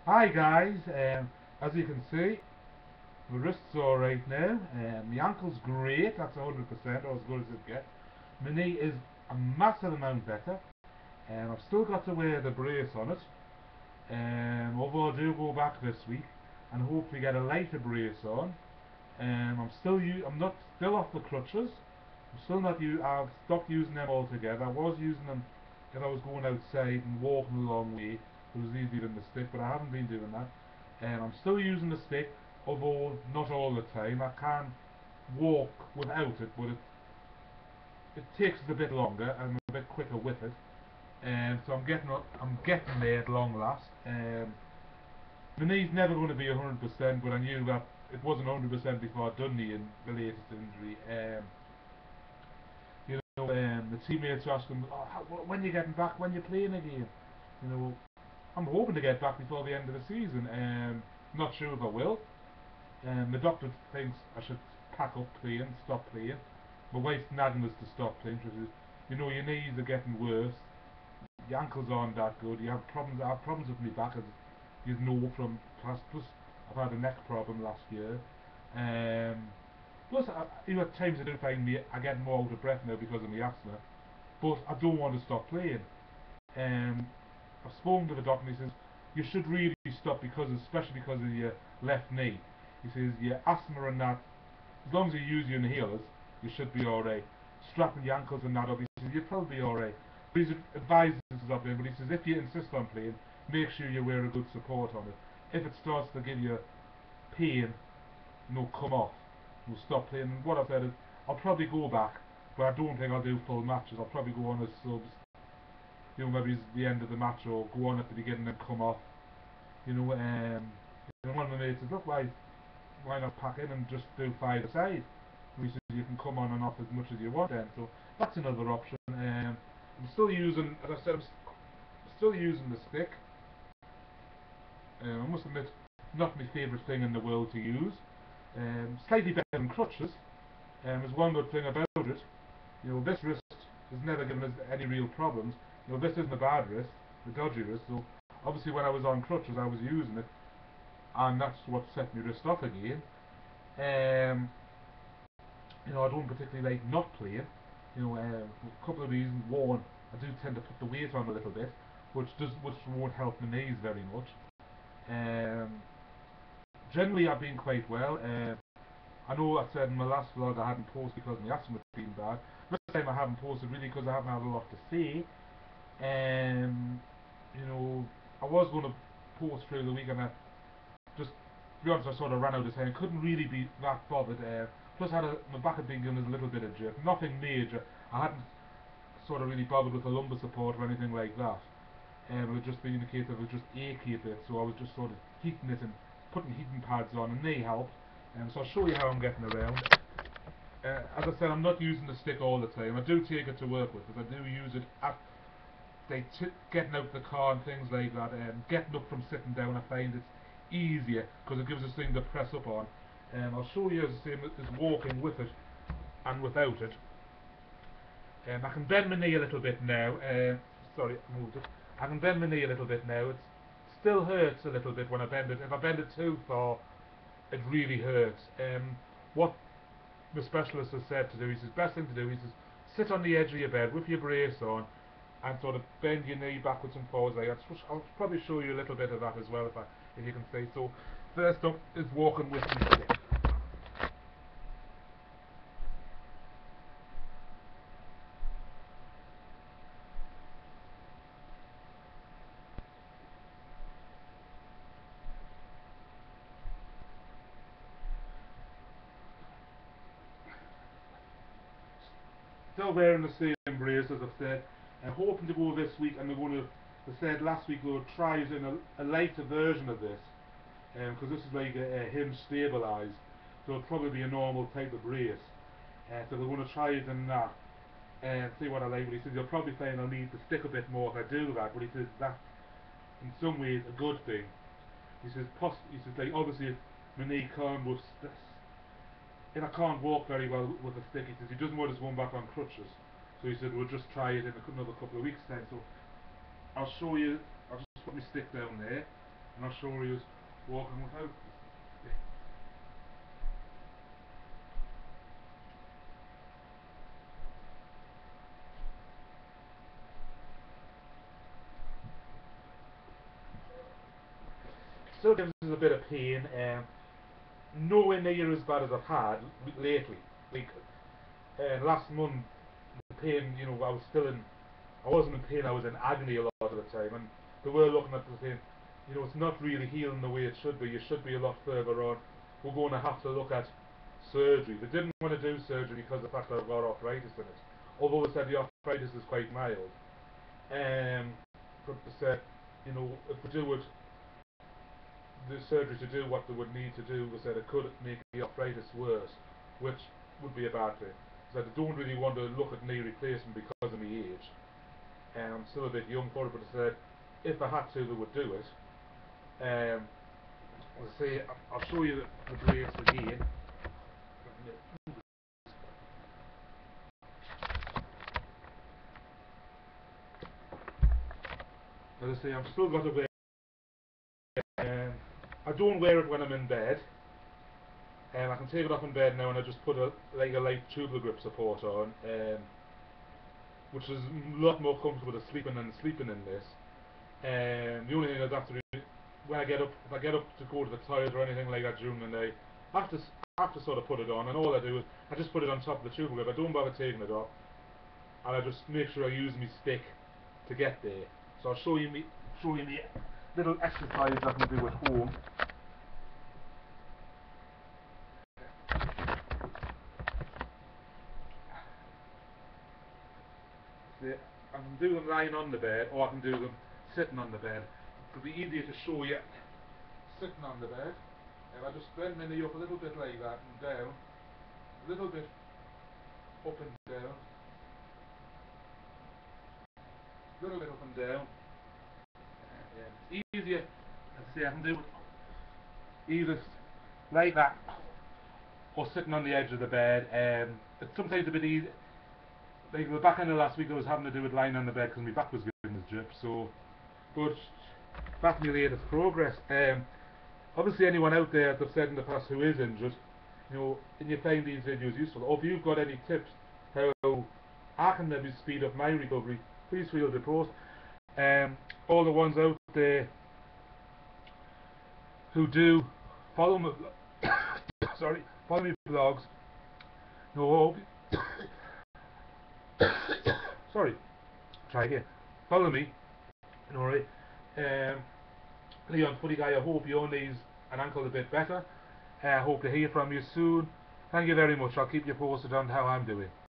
Hi guys, as you can see, my wrist's alright now, my ankle's great, that's 100% or as good as it gets. My knee is a massive amount better, I've still got to wear the brace on it, although I do go back this week and hopefully get a lighter brace on. I'm not still off the crutches. I've stopped using them altogether. I was using them if I was going outside and walking a long way. It was easier than the stick, but I haven't been doing that. I'm still using the stick, although not all the time. I can walk without it, but it takes a bit longer. I'm a bit quicker with it. So I'm getting there at long last. My knee's never going to be 100%, but I knew that it wasn't 100% before I'd done the latest injury. The teammates are asking, oh, when are you getting back? When are you playing again? You know, I'm hoping to get back before the end of the season. Not sure if I will. The doctor thinks I should pack up playing, stop playing. My wife's nagging us to stop playing. She says, your knees are getting worse. Your ankles aren't that good. I have problems with my back, as you know from past. Plus, I've had a neck problem last year. Plus, at times I do find I get more out of breath now because of my asthma. But I don't want to stop playing. Um, I've spoken to the doctor and he says you should really stop especially because of your left knee. He says your asthma and that, as long as you use your inhalers, you should be alright. Strapping your ankles and that up, he says you'll probably be alright. But he advises us up there, but he says if you insist on playing, make sure you wear a good support on it. If it starts to give you pain, come off. We'll stop playing. And what I've said is I'll probably go back, but I don't think I'll do full matches. I'll probably go on as subs. Maybe it's the end of the match or go on at the beginning and come off. And one of my mates says, look, why not pack in and just do five aside? And he says you can come on and off as much as you want then. So that's another option. I'm still using, as I said, still using the stick. I must admit, not my favourite thing in the world to use. Slightly better than crutches. There's one good thing about it. This wrist has never given us any real problems. This isn't a bad wrist, a dodgy wrist. So obviously when I was on crutches, I was using it, and that's what set my wrist off again. I don't particularly like not playing. A couple of reasons. One, I do tend to put the weight on a little bit, which won't help my knees very much. Generally, I've been quite well. I know I said in my last vlog I hadn't posted because my asthma had been bad. This time I haven't posted really because I haven't had a lot to say. I was going to post through the week and just, to be honest, I sort of ran out of time. Couldn't really be that bothered. Plus, my back had been given a little bit of jerk. Nothing major. I hadn't sort of really bothered with a lumbar support or anything like that. It had just been a case of it just achy a bit, so I was just sort of heating it and putting heating pads on, and they helped. So I'll show you how I'm getting around. As I said, I'm not using the stick all the time. I do take it to work with, because I do use it at getting out the car and things like that. Getting up from sitting down, I find it's easier because it gives us something to press up on. I'll show you as the same as walking with it and without it. I can bend my knee a little bit now. Sorry, I moved it. I can bend my knee a little bit now. It still hurts a little bit when I bend it. If I bend it too far, it really hurts. What the specialist has said to do, he says, best thing to do, he says, sit on the edge of your bed with your brace on and sort of bend your knee backwards and forwards like that. I'll probably show you a little bit of that as well if you can see. So first up is walking with the stick. Still wearing the same brace as I've said. Hoping to go this week, and I said last week we would try using a lighter version of this, because this is like a hinge stabilised, so it'll probably be a normal type of brace. So we're going to try using that and see what I like. But he says you'll probably find I'll need to stick a bit more if I do that. But he says that's in some ways a good thing. He says like obviously if my knee can't if I can't walk very well with a stick, he says he doesn't want us going back on crutches. So he said we'll just try it in another couple of weeks time. So I'll show you. I'll just put my stick down there. I'm not sure he was walking without. Still gives us a bit of pain. Nowhere near as bad as I've had lately. Like last month, the pain, I was still in. I wasn't in pain. I was in agony a lot of the time, and they were looking at the saying, it's not really healing the way it should be. You should be a lot further on. We're going to have to look at surgery. They didn't want to do surgery because of the fact that I've got arthritis in it. Although they said the arthritis is quite mild. But they said, if we do it, the surgery to do what they would need to do, they said it could make the arthritis worse, which would be a bad thing. So they don't really want to look at knee replacement because of my age. I'm still a bit young for it, but they said if I had to, they would do it. As I say, I'll show you the brace again. As I say, I've still got a wear. I don't wear it when I'm in bed. I can take it off in bed now, and I just put a light tubular grip support on, which is a lot more comfortable than sleeping in this. The only thing I'd have to do when I get up, if I get up to go to the toilet or anything like that during the night, I have to sort of put it on, and all I do is I just put it on top of the tubular grip. I don't bother taking it off, and I just make sure I use my stick to get there. So I'll show you me little exercise I can do at home. I can do them lying on the bed, or I can do them sitting on the bed. It'll be easier to show you sitting on the bed. If I just bend my knee up a little bit like that and down, a little bit up and down, a little bit up and down. It's easier, let's see, I can do it either like that or sitting on the edge of the bed. It's sometimes a bit easy. Like the back end of last week, I was having to do it lying on the bed because my back was getting this drip. So, but that's my latest progress. Obviously, anyone out there that's said in the past who is injured, and you find these videos useful, or if you've got any tips how I can maybe speed up my recovery, please feel free to post. All the ones out there who do follow me, follow me blogs. No, sorry, try again. Follow me, alright. Leon Footy Guy, I hope your knees and ankle a bit better. I hope to hear from you soon. Thank you very much. I'll keep you posted on how I'm doing.